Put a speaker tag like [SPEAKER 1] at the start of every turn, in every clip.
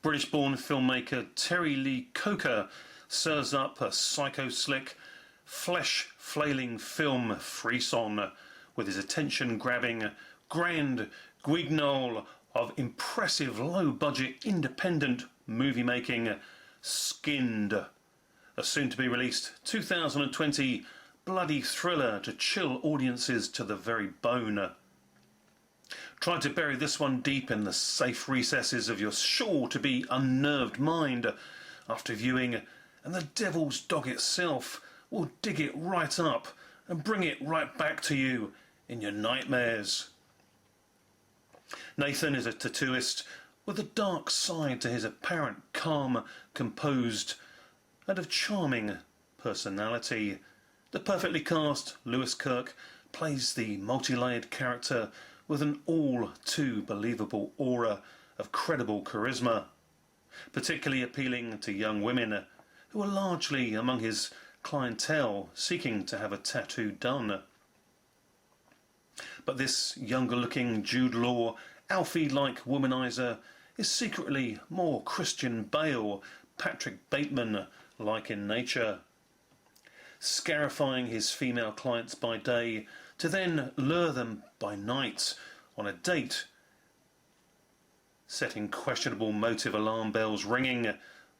[SPEAKER 1] British-born filmmaker Terry Lee Coker serves up a psycho-slick, flesh-flailing film frisson with his attention-grabbing grand guignol of impressive low-budget independent movie-making, Skinned, a soon-to-be-released 2020 bloody thriller to chill audiences to the very bone. Try to bury this one deep in the safe recesses of your sure-to-be unnerved mind after viewing, and the devil's dog itself will dig it right up and bring it right back to you in your nightmares. Nathan is a tattooist with a dark side to his apparent calm, composed, and of charming personality. The perfectly cast Lewis Kirk plays the multi-layered character with an all-too-believable aura of credible charisma, particularly appealing to young women who are largely among his clientele seeking to have a tattoo done. But this younger-looking Jude Law, Alfie-like womanizer is secretly more Christian Bale, Patrick Bateman-like in nature, scarifying his female clients by day to then lure them by night on a date, setting questionable motive alarm bells ringing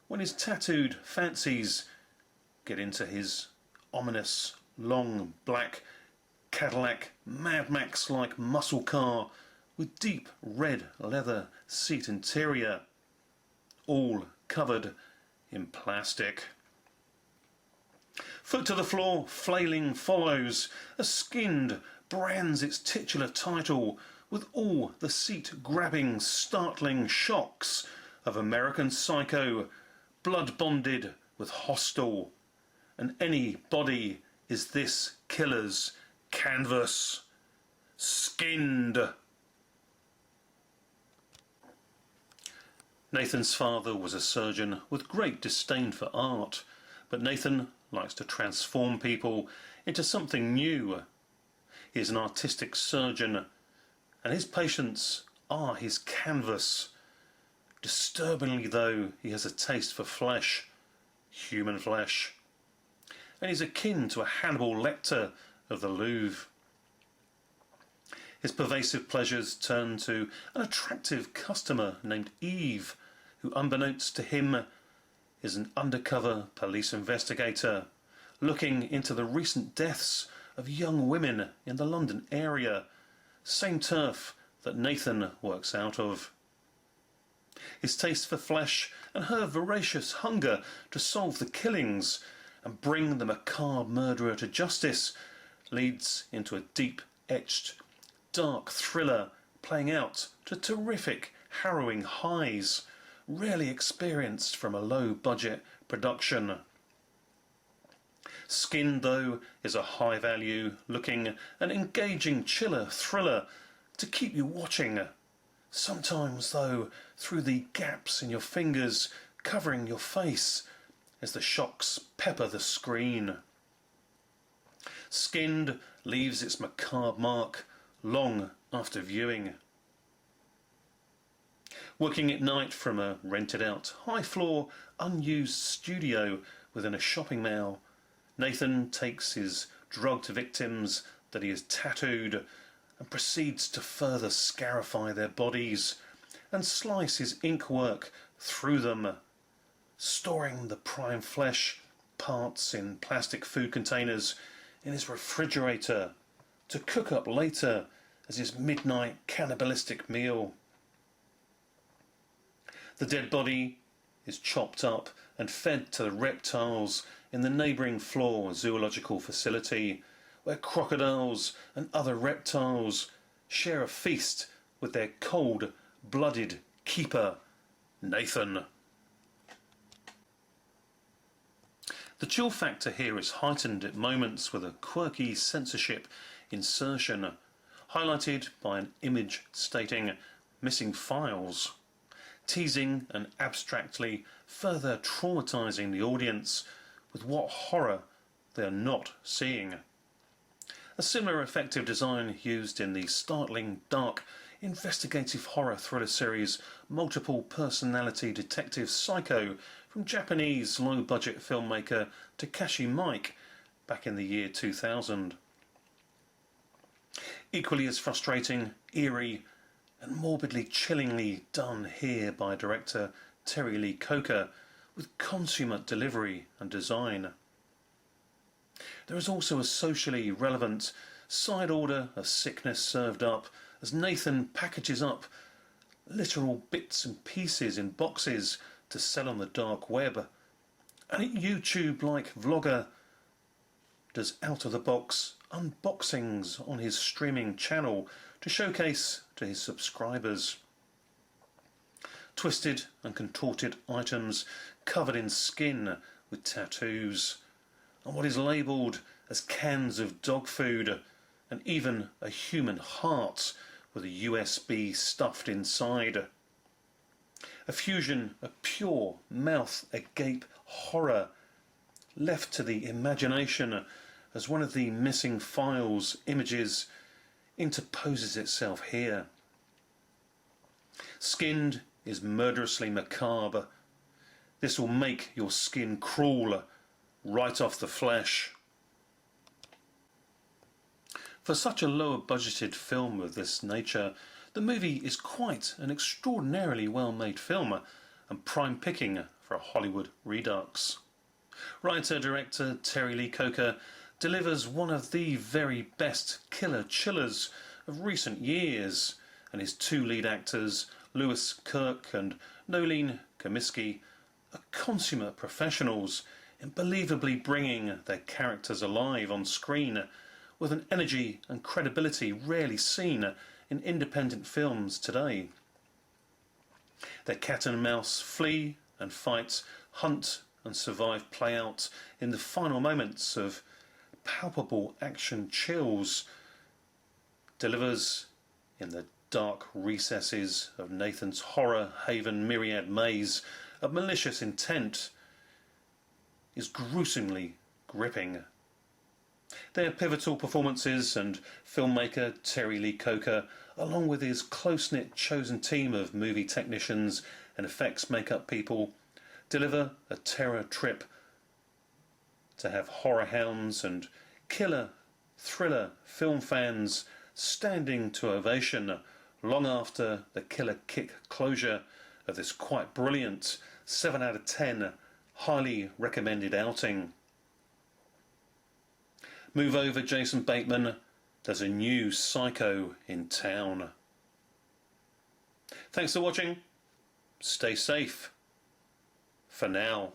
[SPEAKER 1] when his tattooed fancies get into his ominous, long, black Cadillac Mad Max-like muscle car with deep red leather seat interior, all covered in plastic. Foot to the floor, flailing follows, as Skinned brands its titular title with all the seat-grabbing, startling shocks of American Psycho, blood-bonded with Hostel, and any body is this killer's canvas. Skinned. Nathan's father was a surgeon with great disdain for art, but Nathan likes to transform people into something new. He is an artistic surgeon, and his patients are his canvas. Disturbingly, though, he has a taste for flesh, human flesh, and he's akin to a Hannibal Lecter of the Louvre. His pervasive pleasures turn to an attractive customer named Eve, who, unbeknownst to him, is an undercover police investigator looking into the recent deaths of young women in the London area, same turf that Nathan works out of. His taste for flesh and her voracious hunger to solve the killings and bring the macabre murderer to justice leads into a deep-etched, dark thriller playing out to terrific, harrowing highs, rarely experienced from a low-budget production. Skinned, though, is a high-value looking and engaging chiller thriller to keep you watching, sometimes, though, through the gaps in your fingers covering your face as the shocks pepper the screen. Skinned leaves its macabre mark long after viewing. Working at night from a rented-out, high-floor, unused studio within a shopping mall, Nathan takes his drugged victims that he has tattooed and proceeds to further scarify their bodies and slice his inkwork through them, storing the prime flesh parts in plastic food containers in his refrigerator to cook up later as his midnight cannibalistic meal. The dead body is chopped up and fed to the reptiles in the neighbouring Flore zoological facility, where crocodiles and other reptiles share a feast with their cold-blooded keeper, Nathan. The chill factor here is heightened at moments with a quirky censorship insertion, highlighted by an image stating missing files, teasing and abstractly further traumatising the audience with what horror they are not seeing. A similar effective design used in the startling dark investigative horror thriller series Multiple Personality Detective Psycho from Japanese low-budget filmmaker Takashi Miike back in the year 2000. Equally as frustrating, eerie and morbidly chillingly done here by director Terry Lee Coker with consummate delivery and design. There is also a socially relevant side order of sickness served up as Nathan packages up literal bits and pieces in boxes to sell on the dark web. And a YouTube-like vlogger does out-of-the-box unboxings on his streaming channel to showcase to his subscribers. Twisted and contorted items covered in skin with tattoos, and what is labelled as cans of dog food, and even a human heart with a USB stuffed inside. A fusion of pure mouth agape horror left to the imagination as one of the missing files images interposes itself here. Skinned is murderously macabre. This will make your skin crawl right off the flesh. For such a lower budgeted film of this nature, the movie is quite an extraordinarily well made film and prime picking for a Hollywood redux. Writer-director Terry Lee Coker delivers one of the very best killer chillers of recent years, and his two lead actors, Lewis Kirk and Nolene Comiskey, are consummate professionals in believably bringing their characters alive on screen with an energy and credibility rarely seen in independent films today. Their cat and mouse flee and fight, hunt and survive play out in the final moments of palpable action chills delivers in the dark recesses of Nathan's horror haven myriad maze of malicious intent is gruesomely gripping. Their pivotal performances and filmmaker Terry Lee Coker, along with his close-knit chosen team of movie technicians and effects makeup people, deliver a terror trip to have horror hounds and killer thriller film fans standing to ovation long after the killer kick closure of this quite brilliant 7 out of 10 highly recommended outing. Move over, Jason Bateman. There's a new Psycho in town. Thanks for watching. Stay safe. For now.